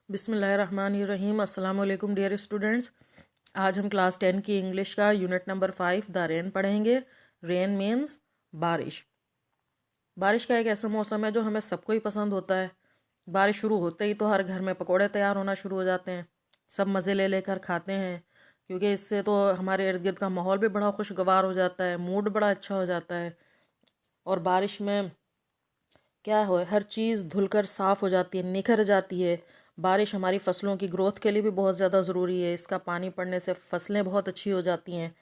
बिस्मिल्लाहिर्रहमानिर्रहीम। अस्सलाम वालेकुम डियर स्टूडेंट्स। आज हम क्लास 10 की इंग्लिश का यूनिट नंबर 5 द रेन पढ़ेंगे। रेन मीन्स बारिश। बारिश का एक ऐसा मौसम है जो हमें सबको ही पसंद होता है। बारिश शुरू होते ही तो हर घर में पकोड़े तैयार होना शुरू हो जाते हैं। सब मज़े ले लेकर खाते हैं, क्योंकि इससे तो हमारे इर्द गिर्द का माहौल भी बड़ा खुशगवार हो जाता है, मूड बड़ा अच्छा हो जाता है। और बारिश में क्या हो, हर चीज़ धुलकर साफ़ हो जाती है, निखर जाती है। बारिश हमारी फसलों की ग्रोथ के लिए भी बहुत ज़्यादा ज़रूरी है। इसका पानी पड़ने से फसलें बहुत अच्छी हो जाती हैं।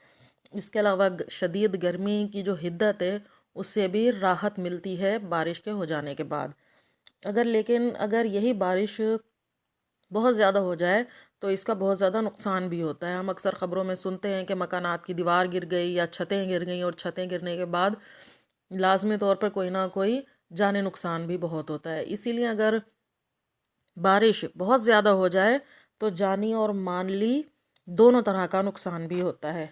इसके अलावा शदीद गर्मी की जो हिद्दत है उससे भी राहत मिलती है बारिश के हो जाने के बाद। अगर यही बारिश बहुत ज़्यादा हो जाए तो इसका बहुत ज़्यादा नुकसान भी होता है। हम अक्सर ख़बरों में सुनते हैं कि मकानात की दीवार गिर गई या छतें गिर गई, और छतें गिरने के बाद लाजमी तौर पर कोई ना कोई जाने नुकसान भी बहुत होता है। इसीलिए अगर बारिश बहुत ज़्यादा हो जाए तो जानी और माली दोनों तरह का नुकसान भी होता है।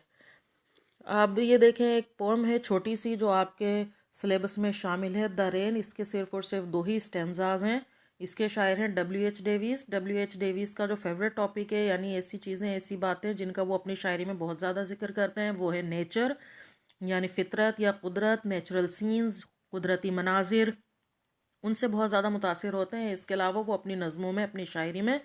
अब ये देखें, एक पोम है छोटी सी जो आपके सिलेबस में शामिल है, द रेन। इसके सिर्फ और सिर्फ 2 ही स्टेंजाज हैं। इसके शायर हैं W.H. डेविस। W.H. डेविस का जो फेवरेट टॉपिक है, यानी ऐसी चीज़ें, ऐसी बातें जिनका वो अपनी शायरी में बहुत ज़्यादा जिक्र करते हैं, वो है नेचर, यानी फितरत या कुदरत, नेचुरल सीन्स, कुदरती मनाजिर। उनसे बहुत ज़्यादा मुतासिर होते हैं। इसके अलावा वो अपनी नज़मों में, अपनी शायरी में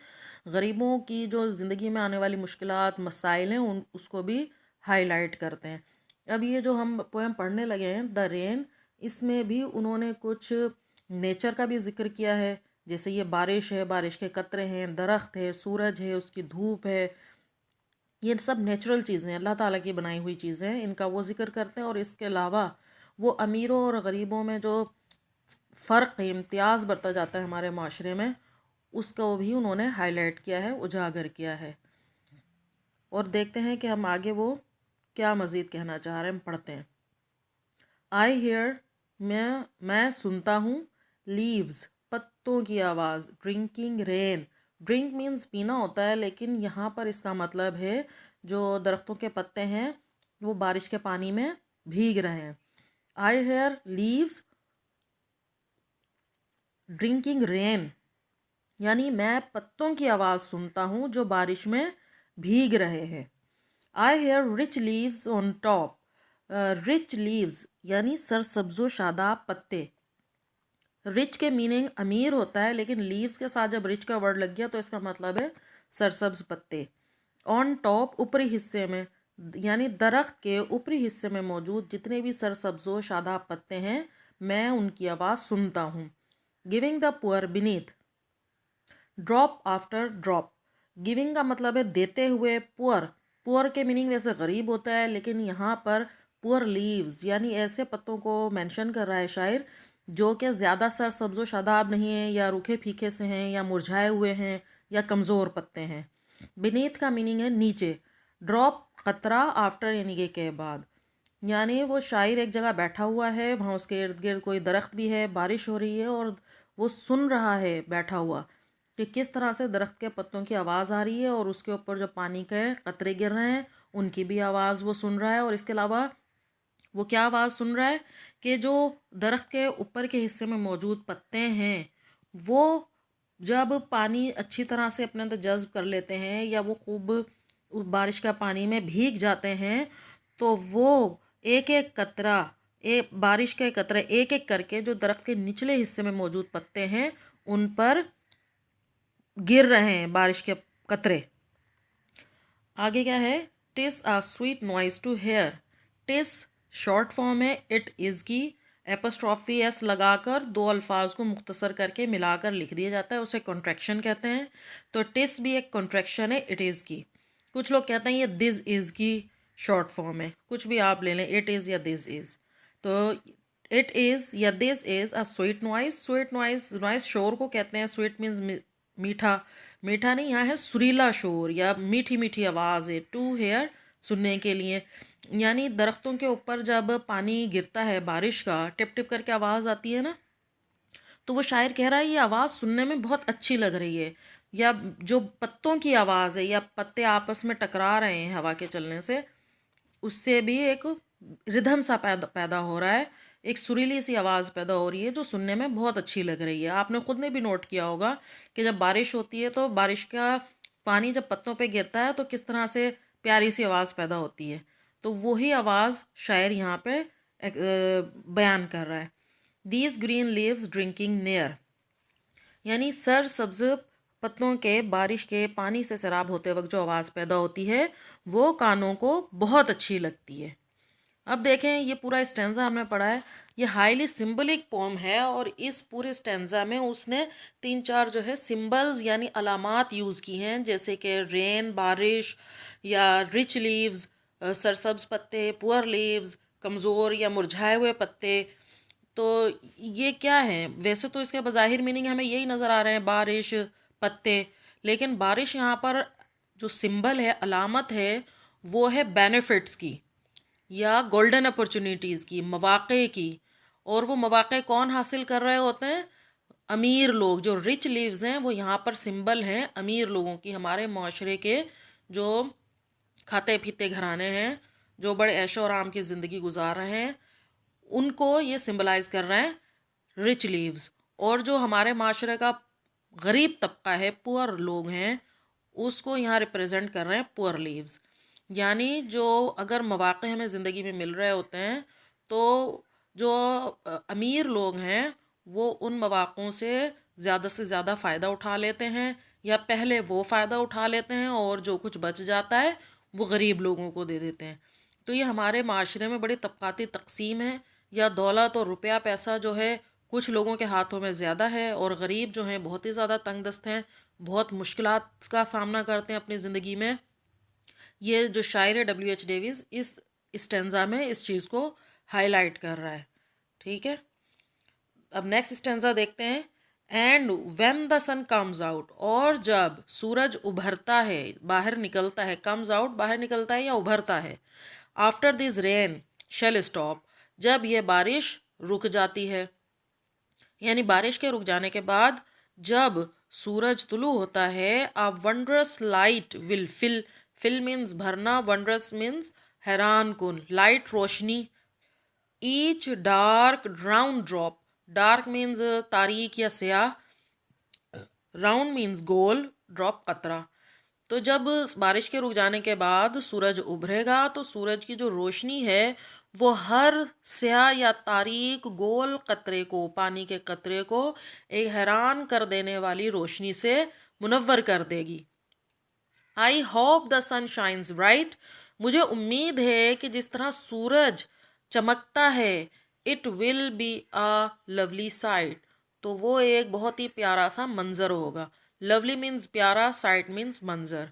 गरीबों की जो ज़िंदगी में आने वाली मुश्किलात, मसाइल हैं, उसको भी हाईलाइट करते हैं। अब ये जो हम पोएम पढ़ने लगे हैं, द रेन, इसमें भी उन्होंने कुछ नेचर का भी जिक्र किया है। जैसे ये बारिश है, बारिश के कतरे हैं, दरख्त है, सूरज है, उसकी धूप है। ये सब नेचुरल चीज़ें हैं, अल्लाह ताला की बनाई हुई चीज़ें हैं, इनका वो जिक्र करते हैं। और इसके अलावा वो अमीरों और गरीबों में जो फ़र्क है, इम्तियाज़ बरता जाता है हमारे माशरे में, उसको भी उन्होंने हाईलाइट किया है, उजागर किया है। और देखते हैं कि हम आगे वो क्या मज़ीद कहना चाह रहे हैं। हम पढ़ते हैं। आई हेयर, मैं सुनता हूँ, लीव्स, पत्तों की आवाज़, ड्रिंकिंग रेन। ड्रिंक मीन्स पीना होता है, लेकिन यहाँ पर इसका मतलब है जो दरख्तों के पत्ते हैं वो बारिश के पानी में भीग रहे हैं। I hair leaves drinking rain, यानी मैं पत्तों की आवाज़ सुनता हूँ जो बारिश में भीग रहे हैं। I hear rich leaves on top. Rich leaves यानी सरसब्जो शादाब पत्ते। रिच के मीनिंग अमीर होता है, लेकिन लीव्स के साथ जब रिच का वर्ड लग गया तो इसका मतलब है सरसब्ज पत्ते। ऑन टॉप, ऊपरी हिस्से में, यानी दरख्त के ऊपरी हिस्से में मौजूद जितने भी सरसब्जो शादाब पत्ते हैं, मैं उनकी आवाज़ सुनता हूँ। Giving the poor beneath, drop after drop. Giving का मतलब है देते हुए। पुअर, पुअर के मीनिंग वैसे गरीब होता है, लेकिन यहाँ पर पुअर लीव्स यानी ऐसे पत्तों को मेंशन कर रहा है शायर जो कि ज़्यादा सर सब्ज़ो शादाब नहीं है, या रूखे फीके से हैं, या मुरझाए हुए हैं, या कमज़ोर पत्ते हैं। बीनीथ का मीनिंग है नीचे। ड्रॉप कतरा, आफ्टर यानी के बाद। यानी वो शायर एक जगह बैठा हुआ है, वहाँ उसके इर्द गिर्द कोई दरख्त भी है, बारिश हो रही है, और वो सुन रहा है बैठा हुआ कि किस तरह से दरख्त के पत्तों की आवाज़ आ रही है, और उसके ऊपर जो पानी के कतरे गिर रहे हैं उनकी भी आवाज़ वो सुन रहा है। और इसके अलावा वो क्या आवाज़ सुन रहा है कि जो दरख्त के ऊपर के हिस्से में मौजूद पत्ते हैं वो जब पानी अच्छी तरह से अपने अंदर जज्ब कर लेते हैं, या वो खूब बारिश का पानी में भीग जाते हैं, तो वो एक एक कतरा, एक बारिश के कतरे एक एक करके जो दरख्त के निचले हिस्से में मौजूद पत्ते हैं उन पर गिर रहे हैं, बारिश के कतरे। आगे क्या है? TISS uh sweet noise to hair. TISS short form है इट इज़ की, एपोस्ट्रॉफी एस लगाकर दो अल्फाज को मुख्तसर करके मिलाकर लिख दिया जाता है, उसे कॉन्ट्रैक्शन कहते हैं। तो टिस भी एक कॉन्ट्रैक्शन है इट इज़ की। कुछ लोग कहते हैं ये दिस इज़ की शॉर्ट फॉर्म है, कुछ भी आप ले लें, इट इज़ या दिस इज़। तो इट इज़ या this is a sweet noise. Sweet noise, noise शोर को कहते हैं। स्वीट मीन्स मीठा, मीठा नहीं, यहाँ है सुरीला शोर या मीठी मीठी आवाज़ है। टू हेयर, सुनने के लिए। यानी दरख्तों के ऊपर जब पानी गिरता है बारिश का, टिप टिप करके आवाज़ आती है ना, तो वो शायर कह रहा है ये आवाज़ सुनने में बहुत अच्छी लग रही है। या जो पत्तों की आवाज़ है, या पत्ते आपस में टकरा रहे हैं हवा के चलने से, उससे भी एक रिदम सा पैदा पैदा हो रहा है, एक सुरीली सी आवाज़ पैदा हो रही है जो सुनने में बहुत अच्छी लग रही है। आपने खुद ने भी नोट किया होगा कि जब बारिश होती है तो बारिश का पानी जब पत्तों पे गिरता है तो किस तरह से प्यारी सी आवाज़ पैदा होती है। तो वही आवाज़ शायर यहाँ पे बयान कर रहा है। These green leaves drinking near, यानी सर सब्ज पत्तों के बारिश के पानी से सैराब होते वक्त जो आवाज़ पैदा होती है वो कानों को बहुत अच्छी लगती है। अब देखें, ये पूरा स्टेंजा हमने पढ़ा है, ये हाईली सिंबलिक पोम है और इस पूरे स्टेंजा में उसने 3-4 जो है सिंबल्स यानी अलामात यूज़ की हैं, जैसे कि रेन बारिश, या रिच लीव्स सरसब्ज पत्ते, पुअर लीव्स कमज़ोर या मुरझाए हुए पत्ते। तो ये क्या है? वैसे तो इसके बज़ाहिर मीनिंग हमें यही नज़र आ रहे हैं, बारिश, पत्ते, लेकिन बारिश यहाँ पर जो सिंबल है, अलामत है, वो है बेनिफिट्स की या गोल्डन अपॉर्चुनिटीज़ की, मौक़े की। और वो मौक़े कौन हासिल कर रहे होते हैं? अमीर लोग। जो रिच लीव्स हैं वो यहाँ पर सिंबल हैं अमीर लोगों की, हमारे माशरे के जो खाते पीते घराने हैं, जो बड़े ऐशो आराम की ज़िंदगी गुजार रहे हैं, उनको ये सिंबलाइज कर रहे हैं रिच लीव्स। और जो हमारे माशरे का गरीब तबका है, पुअर लोग हैं, उसको यहाँ रिप्रेजेंट कर रहे हैं पुअर लीव्स। यानी जो अगर मौक़े हमें ज़िंदगी में मिल रहे होते हैं तो जो अमीर लोग हैं वो उन मौक़ों से ज़्यादा फ़ायदा उठा लेते हैं, या पहले वो फ़ायदा उठा लेते हैं और जो कुछ बच जाता है वो गरीब लोगों को दे देते हैं। तो ये हमारे माशरे में बड़ी तबक़ाती तक़सीम है, या दौलत और रुपया पैसा जो है कुछ लोगों के हाथों में ज़्यादा है और गरीब जो हैं बहुत ही ज़्यादा तंगदस्त हैं, बहुत मुश्किलात का सामना करते हैं अपनी ज़िंदगी में। ये जो शायर है W.H. डेविस इस स्टेंजा में इस चीज़ को हाईलाइट कर रहा है। ठीक है, अब नेक्स्ट स्टेंजा देखते हैं। And when the sun comes out, और जब सूरज उभरता है, बाहर निकलता है, कम्स आउट बाहर निकलता है या उभरता है। After this rain shall stop, जब ये बारिश रुक जाती है, यानी बारिश के रुक जाने के बाद जब सूरज तुलू होता है, a wondrous light will fill means भरना, वंडरस मीन्स हैरान कुन, लाइट रोशनी, each dark round drop, dark means तारीक या स्याह, राउंड मीन्स गोल, ड्रॉप कतरा। तो जब बारिश के रुक जाने के बाद सूरज उभरेगा तो सूरज की जो रोशनी है वो हर स्याह या तारीक गोल कतरे को, पानी के कतरे को एक हैरान कर देने वाली रोशनी से मुनव्वर कर देगी। I hope the sun shines bright, मुझे उम्मीद है कि जिस तरह सूरज चमकता है, it will be a lovely sight, तो वो एक बहुत ही प्यारा सा मंजर होगा। लवली मीन्स प्यारा, साइट मीन्स मंजर।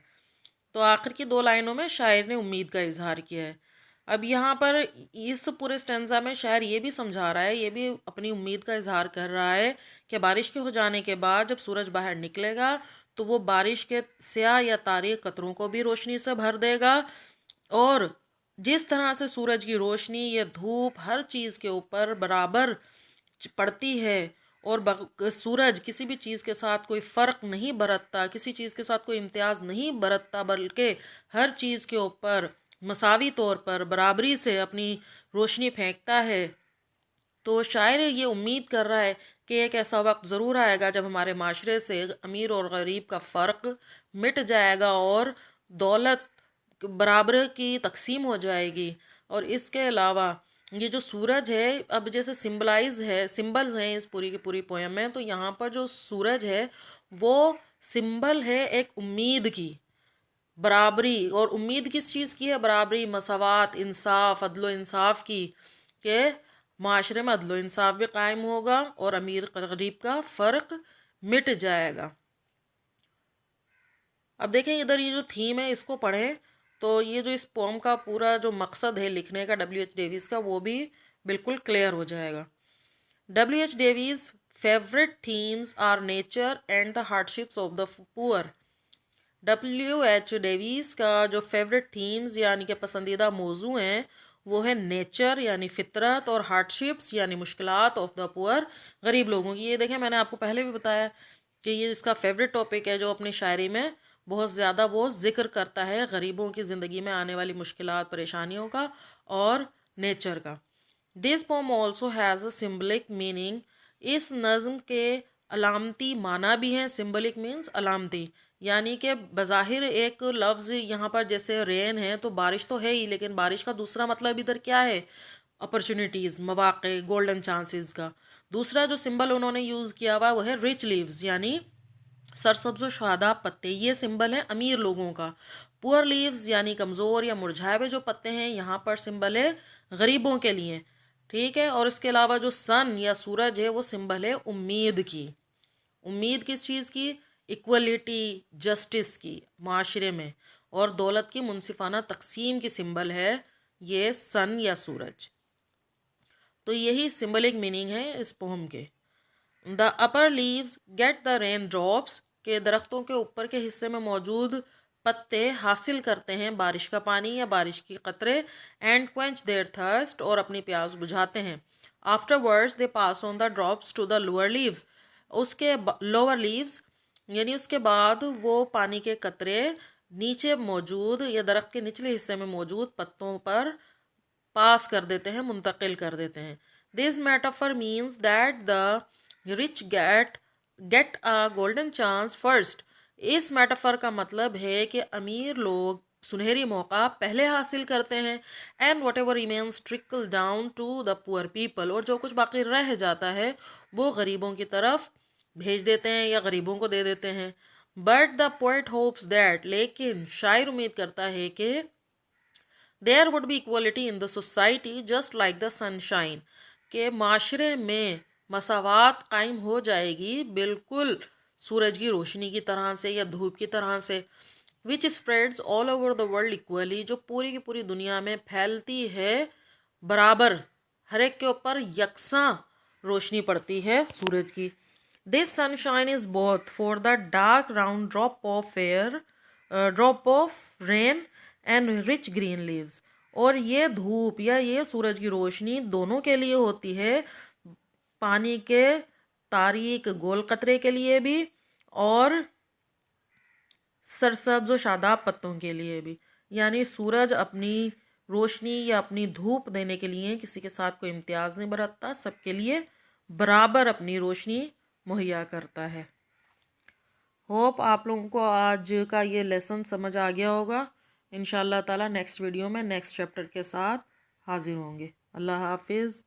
तो आखिर की 2 लाइनों में शायर ने उम्मीद का इजहार किया है। अब यहाँ पर इस पूरे स्टेंजा में शायर ये भी समझा रहा है, ये भी अपनी उम्मीद का इजहार कर रहा है कि बारिश के हो जाने के बाद जब सूरज बाहर निकलेगा तो वो बारिश के स्याह या तारीक कतरों को भी रोशनी से भर देगा। और जिस तरह से सूरज की रोशनी, ये धूप हर चीज़ के ऊपर बराबर पड़ती है और सूरज किसी भी चीज़ के साथ कोई फ़र्क नहीं बरतता, किसी चीज़ के साथ कोई इम्तियाज़ नहीं बरतता, बल्कि हर चीज़ के ऊपर मसावी तौर पर बराबरी से अपनी रोशनी फेंकता है। तो शायर ये उम्मीद कर रहा है कि एक ऐसा वक्त ज़रूर आएगा जब हमारे माशरे से अमीर और गरीब का फ़र्क मिट जाएगा और दौलत बराबर की तकसीम हो जाएगी। और इसके अलावा ये जो सूरज है, अब जैसे सिंबलाइज है, सिंबल्स हैं इस पूरी की पूरी पोएम में, तो यहाँ पर जो सूरज है वो सिंबल है एक उम्मीद की, बराबरी। और उम्मीद किस चीज़ की है? बराबरी, मसावात, इंसाफ, अदलो इंसाफ की, के माशरे में अदलो इंसाफ भी कायम होगा और अमीर गरीब का फ़र्क मिट जाएगा। अब देखें इधर ये जो थीम है इसको पढ़ें तो ये जो इस पोम का पूरा जो मकसद है लिखने का W.H. डेविस का, वो भी बिल्कुल क्लियर हो जाएगा। W.H. Davis favourite themes are nature and the hardships of the poor. W.H. Davis का जो फेवरेट थीम्स यानी कि पसंदीदा मौजू हैं वो है नेचर यानी फितरत, और हार्डशिप्स यानी मुश्किलात ऑफ द पुअर, गरीब लोगों की। ये देखें, मैंने आपको पहले भी बताया कि ये इसका फेवरेट टॉपिक है जो अपनी शायरी में बहुत ज़्यादा वो जिक्र करता है गरीबों की ज़िंदगी में आने वाली मुश्किलात, परेशानियों का और नेचर का। This pome also has a symbolic meaning. इस नज़म के अलामती माना भी हैं। सिम्बलिक मीन्स अलामती, यानी कि बज़ाहिर एक लफ्ज़ यहाँ पर जैसे रेन है तो बारिश तो है ही, लेकिन बारिश का दूसरा मतलब इधर क्या है? अपॉर्चुनिटीज़, मौक़े, गोल्डन चांसेस का। दूसरा जो सिंबल उन्होंने यूज़ किया हुआ वो है रिच लीव्स, यानी सरसब्ज़ शादाब पत्ते। ये सिंबल है अमीर लोगों का। पुअर लीव्स यानी कमज़ोर या मुरझाए हुए जो पत्ते हैं, यहाँ पर सिंबल है गरीबों के लिए। ठीक है। और इसके अलावा जो सन या सूरज है वो सिंबल है उम्मीद की। उम्मीद किस चीज़ की? इक्वलिटी, जस्टिस की माशरे में। और दौलत की मुनसिफाना तकसीम की सिंबल है ये सन या सूरज। तो यही सिंबलिक मीनिंग है इस पोम के। The upper leaves get the rain drops, के दरख्तों के ऊपर के हिस्से में मौजूद पत्ते हासिल करते हैं बारिश का पानी या बारिश की कतरे। एंड क्वेंच देयर थर्स्ट, और अपनी प्यास बुझाते हैं। Afterwards they pass on the drops to the lower leaves, उसके लोअर लीव्स यानी उसके बाद वो पानी के कतरे नीचे मौजूद या दरख्त के निचले हिस्से में मौजूद पत्तों पर पास कर देते हैं, मुंतकिल कर देते हैं। This metaphor means that the rich get a golden chance first. इस मेटाफर का मतलब है कि अमीर लोग सुनहरी मौका पहले हासिल करते हैं। And whatever remains trickle down to the poor people, और जो कुछ बाकी रह जाता है वो गरीबों की तरफ भेज देते हैं या गरीबों को दे देते हैं। But the poet hopes that, लेकिन शायर उम्मीद करता है कि there would be equality in the society just like the sunshine, के माशरे में मसावात कायम हो जाएगी बिल्कुल सूरज की रोशनी की तरह से या धूप की तरह से। Which spreads all over the world equally, जो पूरी की पूरी दुनिया में फैलती है बराबर, हर एक के ऊपर यकसा रोशनी पड़ती है सूरज की। This sunshine is both for the dark round drop of rain and rich green leaves, और ये धूप या ये सूरज की रोशनी दोनों के लिए होती है, पानी के तारीक गोल कतरे के लिए भी और सरसब्ज और शादाब पत्तों के लिए भी। यानी सूरज अपनी रोशनी या अपनी धूप देने के लिए किसी के साथ कोई इम्तियाज़ नहीं बरतता, सबके लिए बराबर अपनी रोशनी मुहैया करता है। होप आप लोगों को आज का ये लेसन समझ आ गया होगा। इंशाल्लाह ताला नेक्स्ट वीडियो में नेक्स्ट चैप्टर के साथ हाजिर होंगे। अल्लाह हाफिज़।